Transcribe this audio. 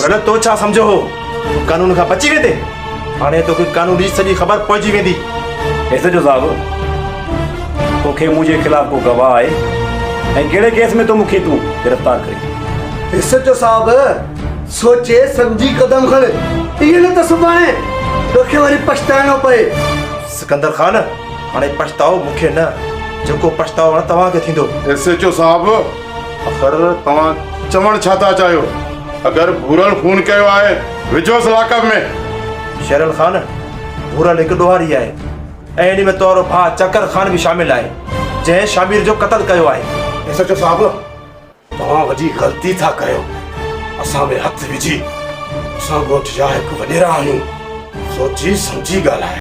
गलत तो छा समझो हो कानून का बची वेंदे हाणे तो कानून जी सॼी ख़बर पहुची वेंदी। एसएचओ साहब तोखे मुंहिंजे खिलाफ़ को गवाह आहे ऐं कहिड़े केस में तो मूंखे तूं गिरफ़्तार करी। एसएचओ साहब सोचे समझी कदम खण इहे न त सुभाणे तोखे वरी पछताइणो पए। सिकंदर खान हाणे पछताओ मूंखे न जेको पछताओ न तव्हांखे थींदो। एसएचओ साहब आख़िर तव्हां चवण छा था चाहियो? अगरि भूरल खून कयो आहे विझोसि लाकअप में। शेरल खान भूरल हिकु ॾोहारी आहे ऐं इन में तोरो भाउ चकर खान बि शामिल आहे जंहिं शामिर जो क़त्ल कयो आहे। एसएचओ साहब तव्हां वॾी ग़लती था कयो। असां में हथ विझी असां ॻोठ जा हिकु वॾेरा आहियूं। सोची समझी ॻाल्हाए।